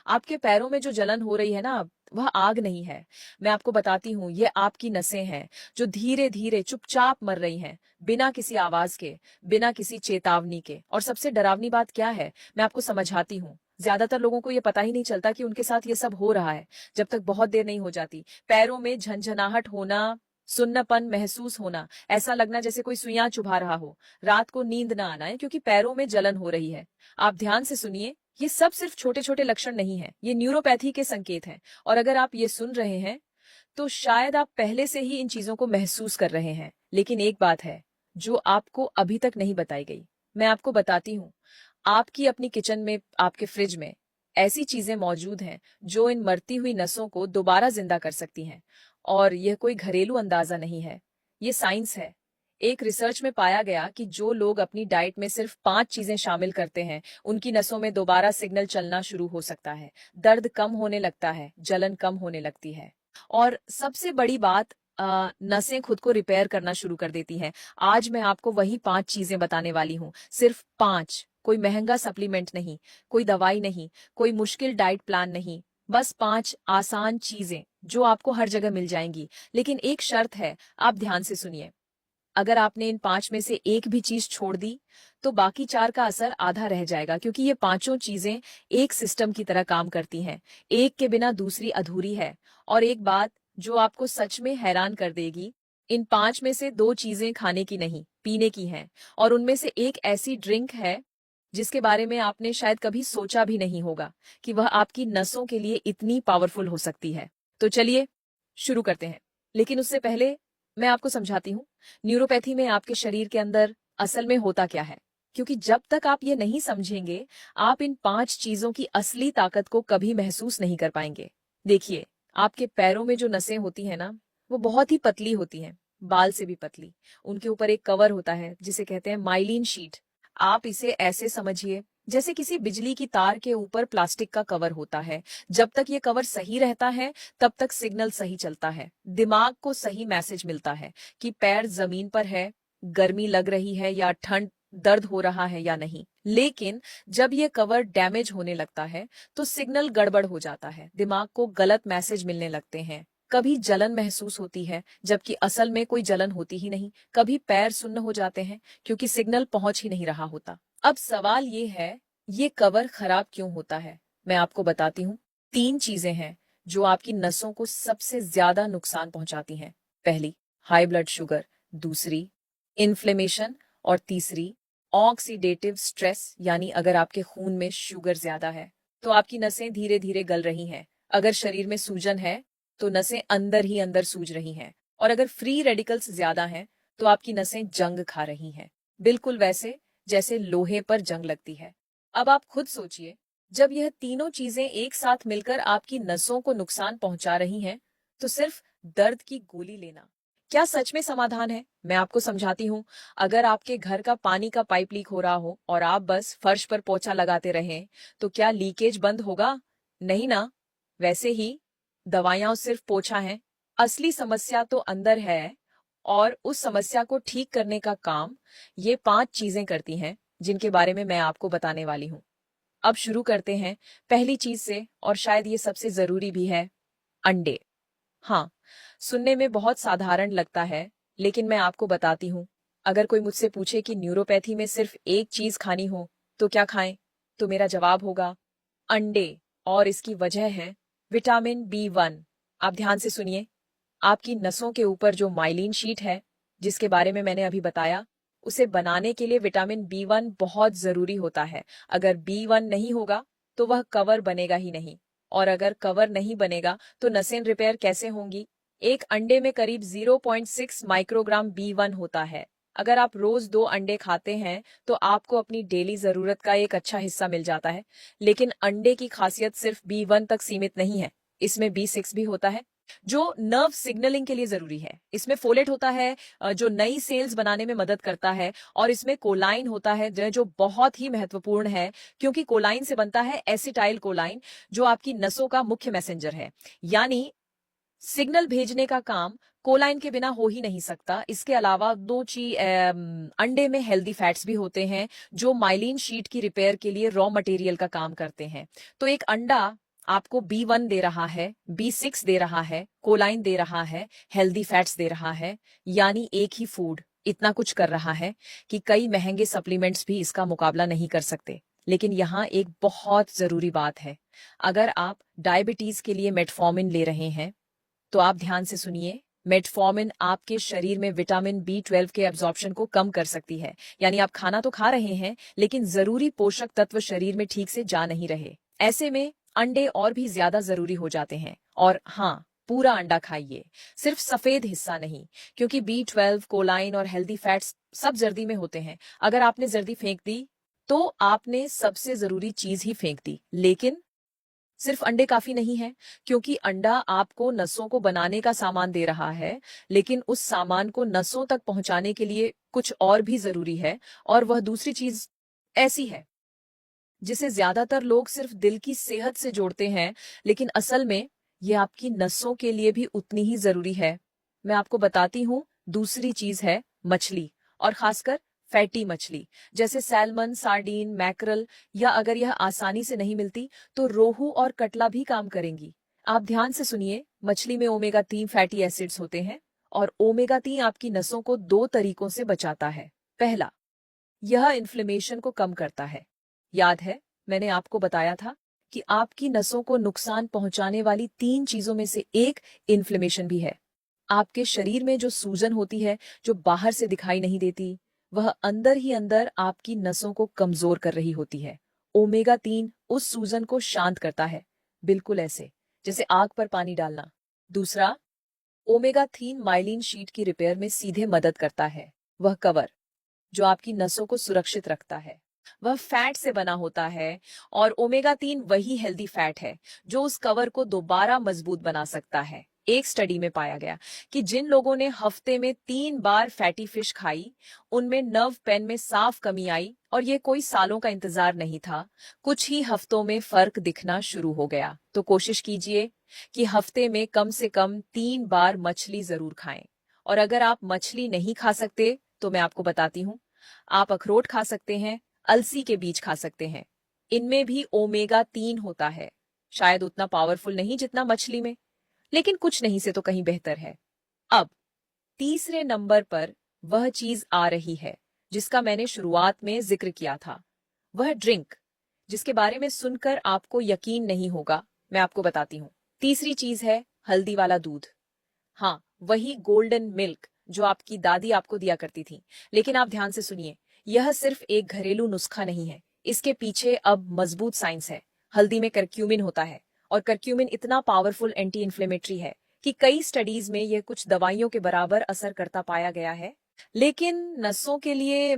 आपके पैरों में जो जलन हो रही है ना, वह आग नहीं है। मैं आपको बताती हूँ, ये आपकी नसें हैं जो धीरे धीरे चुपचाप मर रही हैं, बिना किसी आवाज के, बिना किसी चेतावनी के। और सबसे डरावनी बात क्या है, मैं आपको समझाती हूँ। ज्यादातर लोगों को ये पता ही नहीं चलता कि उनके साथ ये सब हो रहा है, जब तक बहुत देर नहीं हो जाती। पैरों में झंझनाहट होना, सुन्नपन महसूस होना, ऐसा लगना जैसे कोई सुइयां चुभा रहा हो, रात को नींद ना आना है क्योंकि पैरों में जलन हो रही है। आप ध्यान से सुनिए, ये सब सिर्फ छोटे छोटे लक्षण नहीं है, ये न्यूरोपैथी के संकेत हैं। और अगर आप ये सुन रहे हैं तो शायद आप पहले से ही इन चीजों को महसूस कर रहे हैं। लेकिन एक बात है जो आपको अभी तक नहीं बताई गई, मैं आपको बताती हूँ। आपकी अपनी किचन में, आपके फ्रिज में ऐसी चीजें मौजूद हैं जो इन मरती हुई नसों को दोबारा जिंदा कर सकती हैं। और यह कोई घरेलू अंदाजा नहीं है, ये साइंस है। एक रिसर्च में पाया गया कि जो लोग अपनी डाइट में सिर्फ 5 चीजें शामिल करते हैं, उनकी नसों में दोबारा सिग्नल चलना शुरू हो सकता है। दर्द कम होने लगता है, जलन कम होने लगती है, और सबसे बड़ी बात, नसें खुद को रिपेयर करना शुरू कर देती हैं। आज मैं आपको वही 5 चीजें बताने वाली हूँ, सिर्फ 5। कोई महंगा सप्लीमेंट नहीं, कोई दवाई नहीं, कोई मुश्किल डाइट प्लान नहीं, बस 5 आसान चीजें जो आपको हर जगह मिल जाएंगी। लेकिन एक शर्त है, आप ध्यान से सुनिए। अगर आपने इन 5 में से एक भी चीज छोड़ दी तो बाकी 4 का असर आधा रह जाएगा, क्योंकि ये पांचों चीजें एक सिस्टम की तरह काम करती हैं। एक के बिना दूसरी अधूरी है। और एक बात जो आपको सच में हैरान कर देगी, इन 5 में से 2 चीजें खाने की नहीं, पीने की हैं। और उनमें से एक ऐसी ड्रिंक है जिसके बारे में आपने शायद कभी सोचा भी नहीं होगा कि वह आपकी नसों के लिए इतनी पावरफुल हो सकती है। तो चलिए शुरू करते हैं। लेकिन उससे पहले मैं आपको समझाती हूँ न्यूरोपैथी में आपके शरीर के अंदर असल में होता क्या है। क्योंकि जब तक आप ये नहीं समझेंगे, आप इन 5 चीजों की असली ताकत को कभी महसूस नहीं कर पाएंगे। देखिए, आपके पैरों में जो नसें होती हैं ना, वो बहुत ही पतली होती हैं, बाल से भी पतली। उनके ऊपर एक कवर होता है जिसे कहते हैं माइलिन शीट। आप इसे ऐसे समझिए जैसे किसी बिजली की तार के ऊपर प्लास्टिक का कवर होता है। जब तक ये कवर सही रहता है, तब तक सिग्नल सही चलता है, दिमाग को सही मैसेज मिलता है कि पैर जमीन पर है, गर्मी लग रही है या ठंड, दर्द हो रहा है या नहीं। लेकिन जब ये कवर डैमेज होने लगता है तो सिग्नल गड़बड़ हो जाता है, दिमाग को गलत मैसेज मिलने लगते हैं। कभी जलन महसूस होती है जबकि असल में कोई जलन होती ही नहीं। कभी पैर सुन्न हो जाते हैं क्योंकि सिग्नल पहुंच ही नहीं रहा होता। अब सवाल ये है, ये कवर खराब क्यों होता है? मैं आपको बताती हूँ। 3 चीजें हैं जो आपकी नसों को सबसे ज्यादा नुकसान पहुंचाती हैं। पहली, हाई ब्लड शुगर। दूसरी, इन्फ्लेमेशन। और तीसरी, ऑक्सीडेटिव स्ट्रेस। यानी अगर आपके खून में शुगर ज्यादा है तो आपकी नसें धीरे धीरे गल रही हैं। अगर शरीर में सूजन है तो नसें अंदर ही अंदर सूज रही हैं। और अगर फ्री रेडिकल्स ज्यादा हैं तो आपकी नसें जंग खा रही हैं, बिल्कुल वैसे जैसे लोहे पर जंग लगती है। अब आप खुद सोचिए, जब यह तीनों चीजें एक साथ मिलकर आपकी नसों को नुकसान पहुंचा रही हैं, तो सिर्फ दर्द की गोली लेना क्या सच में समाधान है? मैं आपको समझाती हूँ। अगर आपके घर का पानी का पाइप लीक हो रहा हो और आप बस फर्श पर पोछा लगाते रहें, तो क्या लीकेज बंद होगा? नहीं ना। वैसे ही दवाइयां सिर्फ पोछा है, असली समस्या तो अंदर है। और उस समस्या को ठीक करने का काम ये 5 चीजें करती हैं जिनके बारे में मैं आपको बताने वाली हूँ। अब शुरू करते हैं पहली चीज से, और शायद ये सबसे जरूरी भी है, अंडे। हाँ, सुनने में बहुत साधारण लगता है, लेकिन मैं आपको बताती हूँ। अगर कोई मुझसे पूछे कि न्यूरोपैथी में सिर्फ एक चीज खानी हो तो क्या खाएं, तो मेरा जवाब होगा अंडे। और इसकी वजह है विटामिन B1। आप ध्यान से सुनिए। आपकी नसों के ऊपर जो माइलिन शीट है, जिसके बारे में मैंने अभी बताया, उसे बनाने के लिए विटामिन B1 बहुत जरूरी होता है। अगर B1 नहीं होगा तो वह कवर बनेगा ही नहीं। और अगर कवर नहीं बनेगा तो नसें रिपेयर कैसे होंगी? एक अंडे में करीब 0.6 माइक्रोग्राम B1 होता है। अगर आप रोज 2 अंडे खाते हैं तो आपको अपनी डेली जरूरत का एक अच्छा हिस्सा मिल जाता है। लेकिन अंडे की खासियत सिर्फ B1 तक सीमित नहीं है, इसमें B6 भी होता है जो नर्व सिग्नलिंग के लिए जरूरी है। इसमें फोलेट होता है जो नई सेल्स बनाने में मदद करता है। और इसमें कोलाइन होता है जो बहुत ही महत्वपूर्ण है, क्योंकि कोलाइन से बनता है एसिटाइल कोलाइन, जो आपकी नसों का मुख्य मैसेंजर है। यानी सिग्नल भेजने का काम कोलाइन के बिना हो ही नहीं सकता। इसके अलावा अंडे में हेल्दी फैट्स भी होते हैं जो माइलिन शीट की रिपेयर के लिए रॉ मटेरियल का काम करते हैं। तो एक अंडा आपको B1 दे रहा है, B6 दे रहा है, कोलाइन दे रहा है, हेल्दी फैट्स दे रहा है। यानी एक ही फूड इतना कुछ कर रहा है कि कई महंगे सप्लीमेंट्स भी इसका मुकाबला नहीं कर सकते। लेकिन यहाँ एक बहुत जरूरी बात है। अगर आप डायबिटीज के लिए मेटफॉर्मिन ले रहे हैं तो आप ध्यान से सुनिए। मेटफॉर्मिन आपके शरीर में विटामिन B12 के एब्जॉर्प्शन को कम कर सकती है। यानी आप खाना तो खा रहे हैं लेकिन जरूरी पोषक तत्व शरीर में ठीक से जा नहीं रहे। ऐसे में अंडे और भी ज्यादा जरूरी हो जाते हैं। और हाँ, पूरा अंडा खाइए, सिर्फ सफेद हिस्सा नहीं, क्योंकि B12, कोलाइन और हेल्दी फैट्स सब जर्दी में होते हैं। अगर आपने जर्दी फेंक दी तो आपने सबसे जरूरी चीज ही फेंक दी। लेकिन सिर्फ अंडे काफी नहीं है, क्योंकि अंडा आपको नसों को बनाने का सामान दे रहा है, लेकिन उस सामान को नसों तक पहुंचाने के लिए कुछ और भी जरूरी है। और वह दूसरी चीज ऐसी है जिसे ज्यादातर लोग सिर्फ दिल की सेहत से जोड़ते हैं, लेकिन असल में यह आपकी नसों के लिए भी उतनी ही जरूरी है। मैं आपको बताती हूँ, दूसरी चीज है मछली, और खासकर फैटी मछली, जैसे सैल्मन, सार्डीन, मैकरल, या अगर यह आसानी से नहीं मिलती तो रोहू और कटला भी काम करेंगी। आप ध्यान से सुनिए, मछली में ओमेगा 3 फैटी एसिड्स होते हैं, और ओमेगा 3 आपकी नसों को 2 तरीकों से बचाता है। पहला, यह इन्फ्लेमेशन को कम करता है। याद है, मैंने आपको बताया था कि आपकी नसों को नुकसान पहुंचाने वाली 3 चीजों में से एक इन्फ्लेमेशन भी है। आपके शरीर में जो सूजन होती है, जो बाहर से दिखाई नहीं देती, वह अंदर ही अंदर आपकी नसों को कमजोर कर रही होती है। ओमेगा 3 उस सूजन को शांत करता है, बिल्कुल ऐसे जैसे आग पर पानी डालना। दूसरा, ओमेगा 3 माइलिन शीट की रिपेयर में सीधे मदद करता है। वह कवर जो आपकी नसों को सुरक्षित रखता है, वह फैट से बना होता है, और ओमेगा 3 वही हेल्दी फैट है जो उस कवर को दोबारा मजबूत बना सकता है। एक स्टडी में पाया गया कि जिन लोगों ने हफ्ते में 3 बार फैटी फिश खाई, उनमें नर्व पेन में साफ कमी आई, और ये कोई सालों का इंतजार नहीं था, कुछ ही हफ्तों में फर्क दिखना शुरू हो गया। तो कोशिश कीजिए कि हफ्ते में कम से कम 3 बार मछली जरूर खाएं। और अगर आप मछली नहीं खा सकते तो मैं आपको बताती हूँ, आप अखरोट खा सकते हैं, अलसी के बीज खा सकते हैं। इनमें भी ओमेगा 3 होता है, शायद उतना पावरफुल नहीं जितना मछली में, लेकिन कुछ नहीं से तो कहीं बेहतर है। अब तीसरे नंबर पर वह चीज आ रही है जिसका मैंने शुरुआत में जिक्र किया था। वह ड्रिंक जिसके बारे में सुनकर आपको यकीन नहीं होगा, मैं आपको बताती हूँ। तीसरी चीज है हल्दी वाला दूध। हाँ, वही गोल्डन मिल्क जो आपकी दादी आपको दिया करती थी। लेकिन आप ध्यान से सुनिए, यह सिर्फ एक घरेलू नुस्खा नहीं है, इसके पीछे अब मजबूत साइंस है। हल्दी में करक्यूमिन होता है, और करक्यूमिन इतना पावरफुल एंटी इन्फ्लेमेटरी है कि कई स्टडीज में यह कुछ दवाइयों के बराबर असर करता पाया गया है। लेकिन नसों के लिए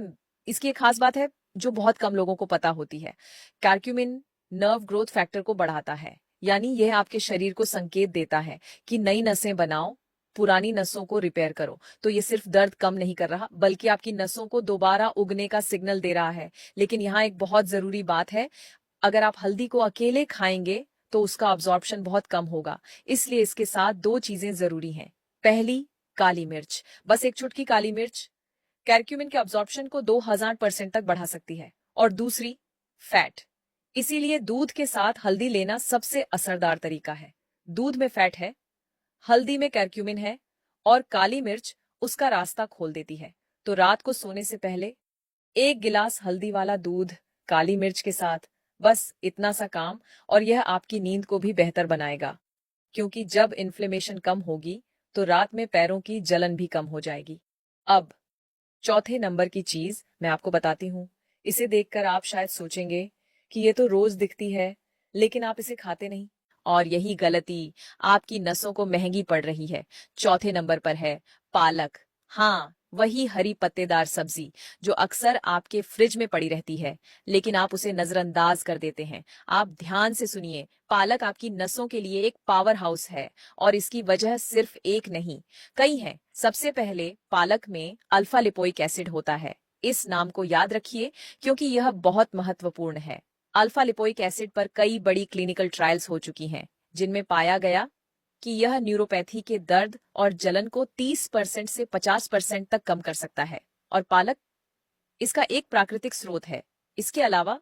इसकी एक खास बात है जो बहुत कम लोगों को पता होती है। करक्यूमिन नर्व ग्रोथ फैक्टर को बढ़ाता है, यानी यह आपके शरीर को संकेत देता है कि नई नसें बनाओ, पुरानी नसों को रिपेयर करो। तो ये सिर्फ दर्द कम नहीं कर रहा, बल्कि आपकी नसों को दोबारा उगने का सिग्नल दे रहा है। लेकिन यहाँ एक बहुत जरूरी बात है, अगर आप हल्दी को अकेले खाएंगे तो उसका अब्जॉर्प्शन बहुत कम होगा, इसलिए इसके साथ 2 चीजें जरूरी हैं। पहली, काली मिर्च। बस एक चुटकी काली मिर्च कैरक्यूमिन के अब्जॉर्प्शन को 2000% तक बढ़ा सकती है। और दूसरी, फैट। इसीलिए दूध के साथ हल्दी लेना सबसे असरदार तरीका है। दूध में फैट है, हल्दी में करक्यूमिन है, और काली मिर्च उसका रास्ता खोल देती है। तो रात को सोने से पहले 1 गिलास हल्दी वाला दूध काली मिर्च के साथ, बस इतना सा काम, और यह आपकी नींद को भी बेहतर बनाएगा। क्योंकि जब इन्फ्लेमेशन कम होगी तो रात में पैरों की जलन भी कम हो जाएगी। अब चौथे नंबर की चीज मैं आपको बताती हूँ। इसे देखकर आप शायद सोचेंगे कि ये तो रोज दिखती है, लेकिन आप इसे खाते नहीं। और यही गलती आपकी नसों को महंगी पड़ रही है। चौथे नंबर पर है पालक। हाँ, वही हरी पत्तेदार सब्जी जो अक्सर आपके फ्रिज में पड़ी रहती है, लेकिन आप उसे नजरअंदाज कर देते हैं। आप ध्यान से सुनिए, पालक आपकी नसों के लिए एक पावर हाउस है, और इसकी वजह सिर्फ एक नहीं, कई हैं। सबसे पहले, पालक में अल्फा लिपोइक एसिड होता है। इस नाम को याद रखिए क्योंकि यह बहुत महत्वपूर्ण है। अल्फा लिपोइक एसिड पर कई बड़ी क्लिनिकल ट्रायल्स हो चुकी हैं, जिनमें पाया गया कि यह न्यूरोपैथी के दर्द और जलन को 30% से 50% तक कम कर सकता है। और पालक इसका एक प्राकृतिक स्रोत है। इसके अलावा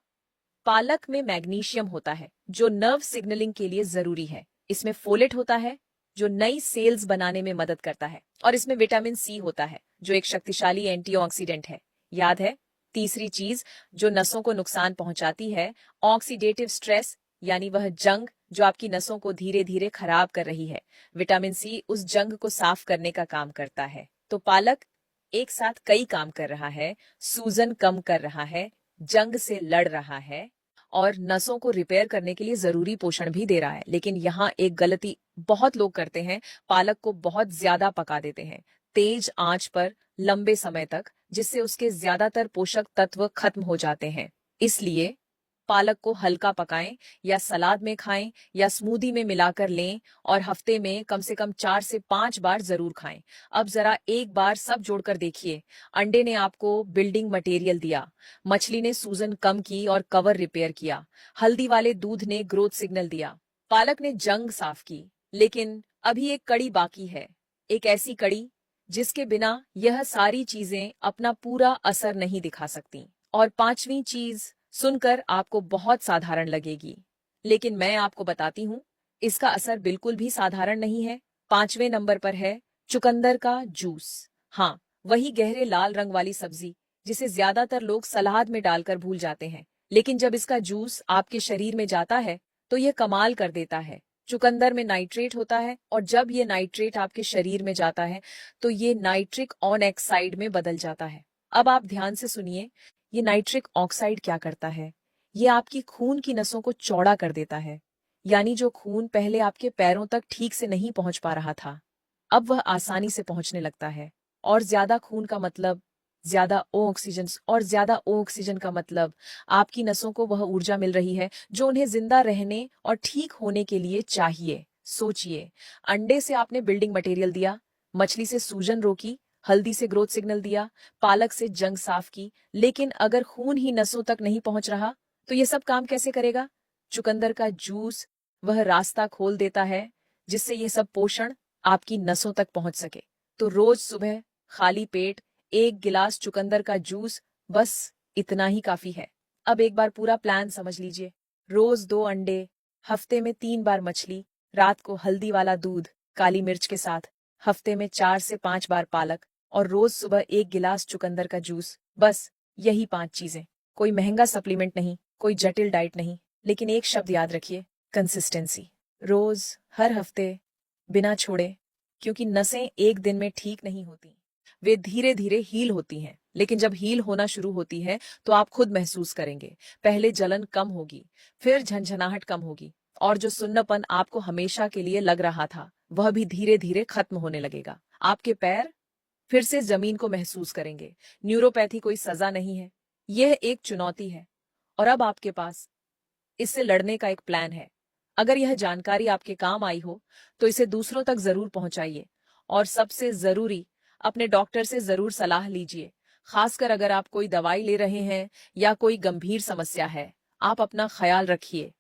पालक में मैग्नीशियम होता है जो नर्व सिग्नलिंग के लिए जरूरी है। इसमें फोलेट होता है जो नई सेल्स बनाने में मदद करता है, और इसमें विटामिन सी होता है जो एक शक्तिशाली एंटीऑक्सीडेंट है। याद है, तीसरी चीज जो नसों को नुकसान पहुंचाती है, ऑक्सीडेटिव स्ट्रेस, यानी वह जंग जो आपकी नसों को धीरे धीरे खराब कर रही है। विटामिन सी उस जंग को साफ करने का काम करता है। तो पालक एक साथ कई काम कर रहा है, सूजन कम कर रहा है, जंग से लड़ रहा है, और नसों को रिपेयर करने के लिए जरूरी पोषण भी दे रहा है। लेकिन यहाँ एक गलती बहुत लोग करते हैं, पालक को बहुत ज्यादा पका देते हैं तेज आंच पर लंबे समय तक, जिससे उसके ज्यादातर पोषक तत्व खत्म हो जाते हैं। इसलिए पालक को हल्का पकाएं, या सलाद में खाएं, या स्मूदी में मिलाकर लें, और हफ्ते में कम से कम 4 से 5 बार जरूर खाएं। अब जरा एक बार सब जोड़कर देखिए। अंडे ने आपको बिल्डिंग मटेरियल दिया, मछली ने सूजन कम की और कवर रिपेयर किया, हल्दी वाले दूध ने ग्रोथ सिग्नल दिया, पालक ने जंग साफ की। लेकिन अभी एक कड़ी बाकी है, एक ऐसी कड़ी जिसके बिना यह सारी चीजें अपना पूरा असर नहीं दिखा सकती। और पांचवी चीज सुनकर आपको बहुत साधारण लगेगी, लेकिन मैं आपको बताती हूँ, इसका असर बिल्कुल भी साधारण नहीं है। 5वें नंबर पर है चुकंदर का जूस। हाँ, वही गहरे लाल रंग वाली सब्जी जिसे ज्यादातर लोग सलाद में डालकर भूल जाते हैं। लेकिन जब इसका जूस आपके शरीर में जाता है तो यह कमाल कर देता है। चुकंदर में नाइट्रेट होता है, और जब ये नाइट्रेट आपके शरीर में जाता है तो ये नाइट्रिक ऑक्साइड में बदल जाता है। अब आप ध्यान से सुनिए, ये नाइट्रिक ऑक्साइड क्या करता है? ये आपकी खून की नसों को चौड़ा कर देता है। यानी जो खून पहले आपके पैरों तक ठीक से नहीं पहुंच पा रहा था, अब वह आसानी से पहुंचने लगता है। और ज्यादा खून का मतलब ज्यादा ऑक्सीजन, और ज्यादा ऑक्सीजन का मतलब आपकी नसों को वह ऊर्जा मिल रही है जो उन्हें जिंदा रहने और ठीक होने के लिए चाहिए। सोचिए, अंडे से आपने बिल्डिंग मटेरियल दिया, मछली से सूजन रोकी, हल्दी से ग्रोथ सिग्नल दिया, पालक से जंग साफ की, लेकिन अगर खून ही नसों तक नहीं पहुंच रहा तो ये सब काम कैसे करेगा? चुकंदर का जूस वह रास्ता खोल देता है जिससे ये सब पोषण आपकी नसों तक पहुंच सके। तो रोज सुबह खाली पेट 1 गिलास चुकंदर का जूस, बस इतना ही काफी है। अब एक बार पूरा प्लान समझ लीजिए। रोज 2 अंडे, हफ्ते में 3 बार मछली, रात को हल्दी वाला दूध काली मिर्च के साथ, हफ्ते में 4 से 5 बार पालक, और रोज सुबह 1 गिलास चुकंदर का जूस। बस यही 5 चीजें। कोई महंगा सप्लीमेंट नहीं, कोई जटिल डाइट नहीं, लेकिन एक शब्द याद रखिए, कंसिस्टेंसी। रोज, हर हफ्ते, बिना छोड़े, क्योंकि नसें एक दिन में ठीक नहीं होती, वे धीरे धीरे हील होती हैं। लेकिन जब हील होना शुरू होती है तो आप खुद महसूस करेंगे। पहले जलन कम होगी, फिर झंझनाहट कम होगी, और जो सुन्नपन आपको हमेशा के लिए लग रहा था वह भी धीरे धीरे खत्म होने लगेगा। आपके पैर फिर से जमीन को महसूस करेंगे। न्यूरोपैथी कोई सजा नहीं है, यह एक चुनौती है, और अब आपके पास इससे लड़ने का एक प्लान है। अगर यह जानकारी आपके काम आई हो तो इसे दूसरों तक जरूर पहुंचाइए, और सबसे जरूरी, अपने डॉक्टर से जरूर सलाह लीजिए। खासकर अगर आप कोई दवाई ले रहे हैं या कोई गंभीर समस्या है। आप अपना ख्याल रखिए।